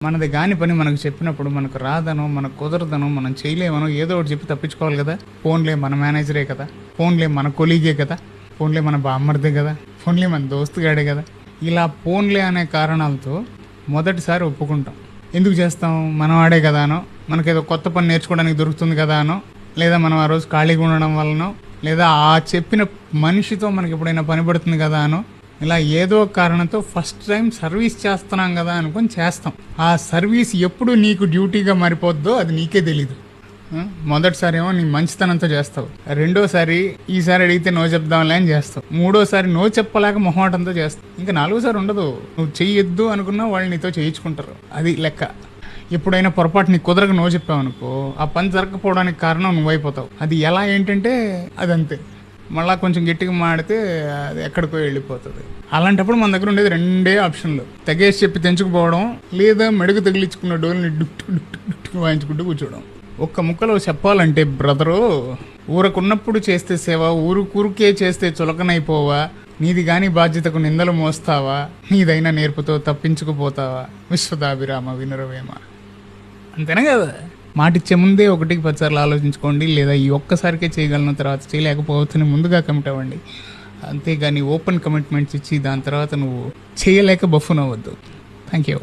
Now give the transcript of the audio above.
మనది కాని పని మనకు చెప్పినప్పుడు మనకు రాదనో, మనకు కుదరదనో, మనం చేయలేమనో ఏదో ఒకటి చెప్పి తప్పించుకోవాలి కదా. ఫోన్లే మన మేనేజరే కదా, ఫోన్లే మన కొలీగే కదా, ఫోన్లే మన బామ్మర్దే కదా, ఫోన్లే మన దోస్తుగాడే కదా. ఇలా ఫోన్లే అనే కారణాలతో మొదటిసారి ఒప్పుకుంటాం. ఎందుకు చేస్తాం? మనం ఆడే కదా అనో, మనకేదో కొత్త పని నేర్చుకోవడానికి దొరుకుతుంది కదా అనో, లేదా మనం ఆ రోజు ఖాళీగా ఉండడం వలనో, లేదా ఆ చెప్పిన మనిషితో మనకి ఎప్పుడైనా పని పడుతుంది కదా అనో, ఇలా ఏదో కారణంతో ఫస్ట్ టైం సర్వీస్ చేస్తున్నాం కదా అనుకొని చేస్తాం. ఆ సర్వీస్ ఎప్పుడు నీకు డ్యూటీగా మారిపోద్దో అది నీకే తెలీదు. మొదటిసారి ఏమో నీ మంచితనంతో చేస్తావు, రెండోసారి ఈసారి అడిగితే నో చెప్దాంలే అని చేస్తావు, మూడోసారి నో చెప్పలేక మొహమాటంతో చేస్తావు, ఇంకా నాలుగోసారి ఉండదు. నువ్వు చెయ్యొద్దు అనుకున్నా వాళ్ళు నీతో చేయించుకుంటారు. అది లెక్క. ఎప్పుడైనా పొరపాటు నీకు కుదరక నో చెప్పావు అనుకో, ఆ పని జరగకపోవడానికి కారణం నువ్వైపోతావు. అది ఎలా ఏంటంటే అదంతే, మళ్ళీ కొంచెం గట్టిగా మాడితే అది ఎక్కడికో వెళ్ళిపోతుంది. అలాంటప్పుడు మన దగ్గర ఉండేది రెండే ఆప్షన్లు: తెగేసి చెప్పి తెంచుకుపోవడం, లేదా మెడుగు తగిలించుకున్న డోల్ని డుక్కు వాయించుకుంటూ కూర్చోవడం. ఒక్క ముక్కలో చెప్పాలంటే బ్రదరు, ఊరకున్నప్పుడు చేస్తే సేవ, ఊరుకే చేస్తే చులకనైపోవా, నీది గాని బాధ్యతకు నిందలు మోస్తావా, నీదైనా నేర్పుతో తప్పించుకుపోతావా, విశ్వదాభిరామ వినురవేమ. అంతేనా కదా? మాటిచ్చే ముందే 1కి 10 సార్లు ఆలోచించుకోండి, లేదా ఈ ఒక్కసారికే చేయగలను, తర్వాత చేయలేకపోవచ్చని ముందుగా కమిట్ అవ్వండి. అంతేగాని ఓపెన్ కమిట్మెంట్స్ ఇచ్చి దాని తర్వాత నువ్వు చేయలేక బఫూన్ అవ్వద్దు. Thank you.